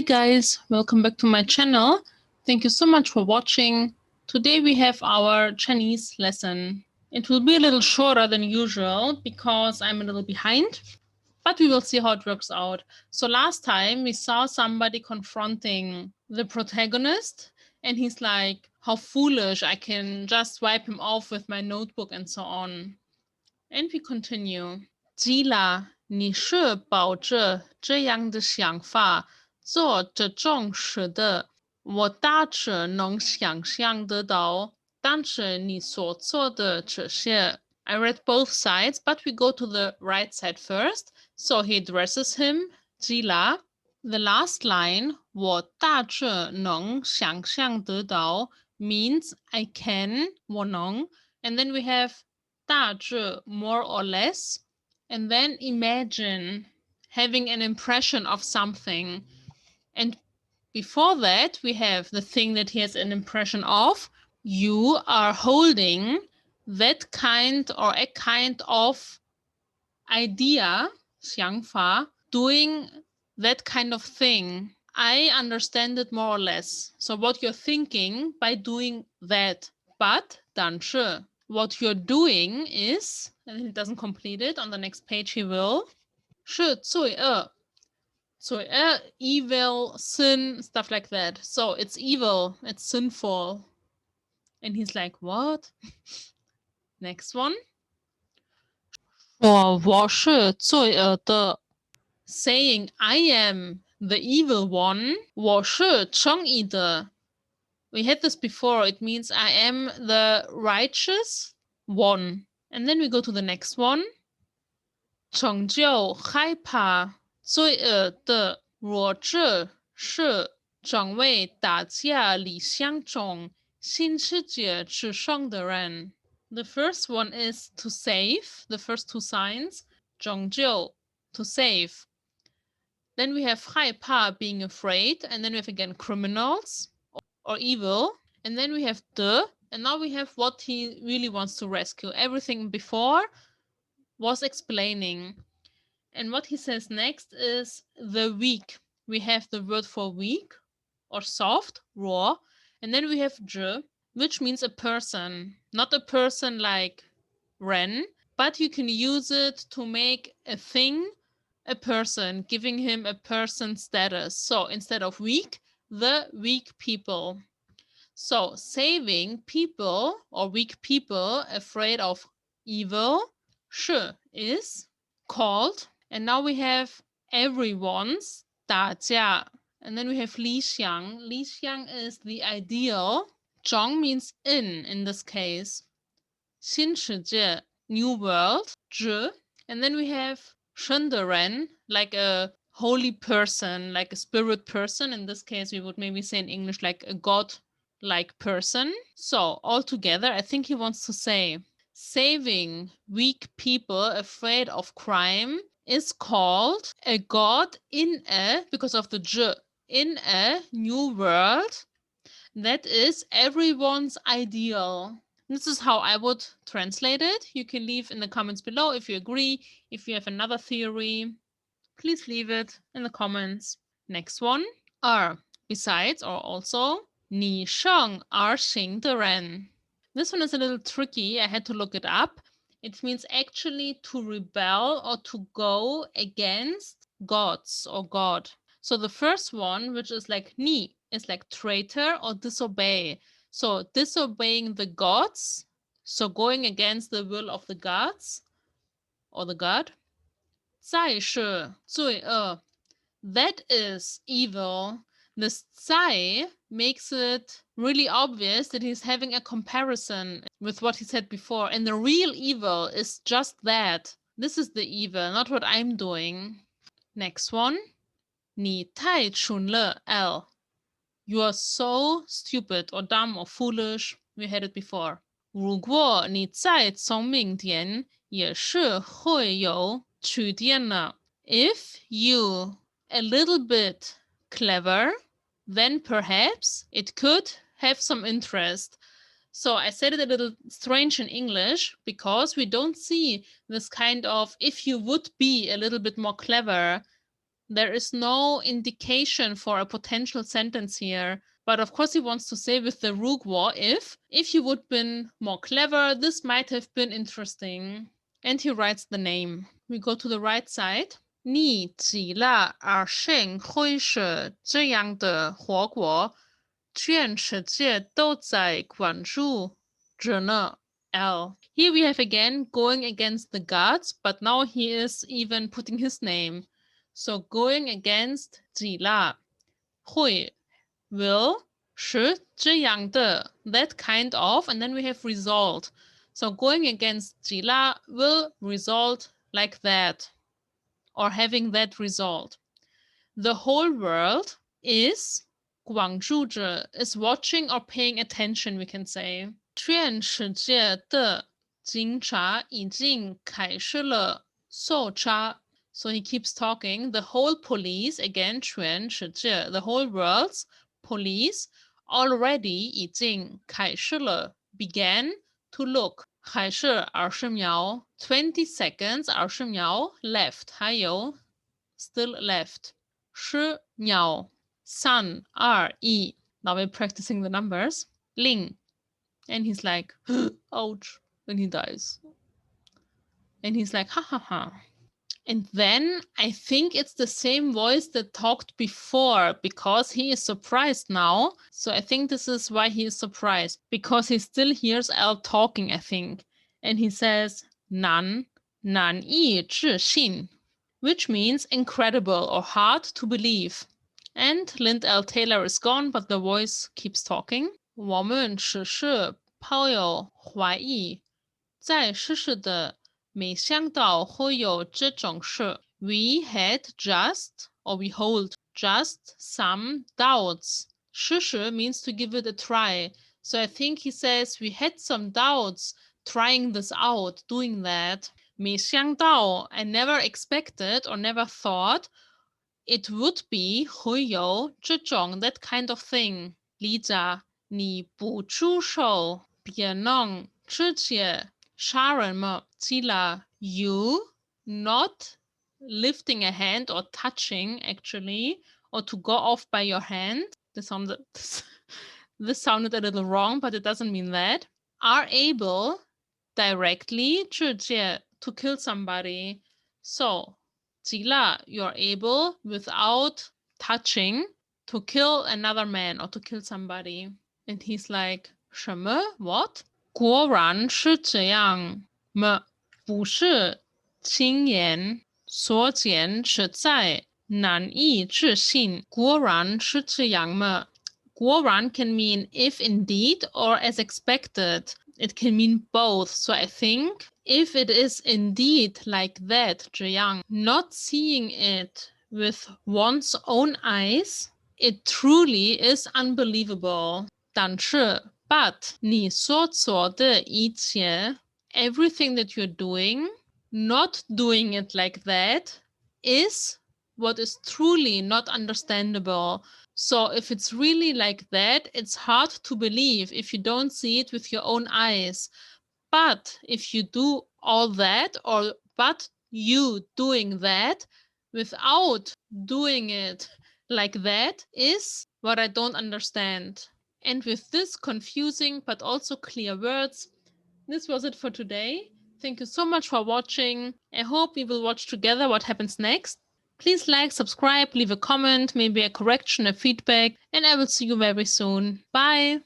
guys, welcome back to my channel. Thank you so much for watching. Today we have our Chinese lesson. It will be a little shorter than usual because I'm a little behind, but we will see how it works out. So last time we saw somebody confronting the protagonist and he's like, how foolish, I can just wipe him off with my notebook and so on. And we continue. Gila, 你是抱着这样的想法做这种事的，我大致能想象得到。但是你所做的这些 I read both sides, but we go to the right side first. So he addresses him, Gila. The last line, 我大致能想象得到 means I can, 我能. And then we have 大致 more or less. And then imagine having an impression of something. And before that, we have the thing that he has an impression of. You are holding that kind or a kind of idea, 想法, doing that kind of thing. I understand it more or less. So what you're thinking by doing that. But 但是 what you're doing is, and he doesn't complete it, on the next page he will, 是罪恶. 罪恶, evil, sin, stuff like that. So it's evil, it's sinful. And he's like, what? Next one. 我是罪恶的. Saying I am the evil one. 我是正义的. We had this before. It means I am the righteous one. And then we go to the next one. 拯救害怕罪恶的弱智是成为大家理想中新世界之上的人. The first one is to save, the first two signs. 拯救, to save. Then we have 害怕, being afraid. And then we have again criminals or evil. And then we have the, and now we have what he really wants to rescue. Everything before was explaining. And what he says next is the weak. We have the word for weak or soft, raw. And then we have zhe, which means a person. Not a person like Ren, but you can use it to make a thing a person, giving him a person status. So instead of weak, the weak people. So saving people or weak people afraid of evil, 是 is called. And now we have everyone's 大家. And then we have 理想. 理想 is the ideal. 中 means in this case. 新世界, new world. 智. And then we have 圣的人, like a holy person, like a spirit person. In this case, we would maybe say in English like a god-like person. So altogether, I think he wants to say saving weak people afraid of crime is called a god in a, because of the zhe, in a new world that is everyone's ideal. This is how I would translate it. You can leave in the comments below if you agree. If you have another theory, please leave it in the comments. Next one are besides or also 你胜而行的人. This one is a little tricky. I had to look it up. It means actually to rebel or to go against gods or God. So the first one, which is like 你, is like traitor or disobey. So disobeying the gods, so going against the will of the gods or the god. 再是罪恶, that is evil. This 在 makes it really obvious that he's having a comparison with what he said before. And the real evil is just that. This is the evil, not what I'm doing. Next one. 你太蠢了, L. You are so stupid or dumb or foolish. We had it before. 如果你再聪明点，也是会有缺点的. If you a little bit clever, then perhaps it could have some interest. So I said it a little strange in English because we don't see this kind of if you would be a little bit more clever. There is no indication for a potential sentence here. But of course he wants to say with the rugwo, if you would been more clever, this might have been interesting. And he writes the name. We go to the right side. 你极了而甚会是这样的活国，全世界都在关注着呢。L. Here we have again going against the gods, but now he is even putting his name. So going against 极了会 will 是这样的 that kind of, and then we have result. So going against 极了 will result like that, or having that result. The whole world is 关注着 is watching or paying attention, we can say. 全世界的警察已经开始了搜查。So he keeps talking. The whole police, again, 全世界, the whole world's police already 已经开始了 began to look. 还是20秒 20 seconds 20秒 left 还有 still left 10秒3 2 1 Now we're practicing the numbers. Ling. And he's like, ouch, when he dies. And he's like, ha ha ha. And then I think it's the same voice that talked before, because he is surprised now. So I think this is why he is surprised, because he still hears Al talking, I think. And he says, 难以置信, which means incredible or hard to believe. And Lind L. Taylor is gone, but the voice keeps talking. 我们只是抱有怀疑，在世事的没想到会有这种事。We had just, or we hold just some doubts. 试试 means to give it a try. So I think he says we had some doubts trying this out, doing that. 没想到, I never expected or never thought it would be 会有这种 that kind of thing. 李家，你不出手，别弄直接杀人吗？记了 you not lifting a hand or touching actually, or to go off by your hand. This sounded a little wrong, but it doesn't mean that. Are able directly 直接 to kill somebody. So 急了 you're able without touching to kill another man or to kill somebody. And he's like, 什么 what? 果然是这样吗？不是亲眼所见实在难以置信。果然是这样吗？果然 can mean if indeed or as expected. It can mean both. So I think if it is indeed like that, 这样, not seeing it with one's own eyes, it truly is unbelievable. 但是 but 你所做的一切 everything that you're doing, not doing it like that is what is truly not understandable. So if it's really like that, it's hard to believe if you don't see it with your own eyes. But if you do all that, but you doing that without doing it like that is what I don't understand. And with this confusing but also clear words, this was it for today. Thank you so much for watching. I hope we will watch together what happens next. Please like, subscribe, leave a comment, maybe a correction, a feedback, and I will see you very soon. Bye!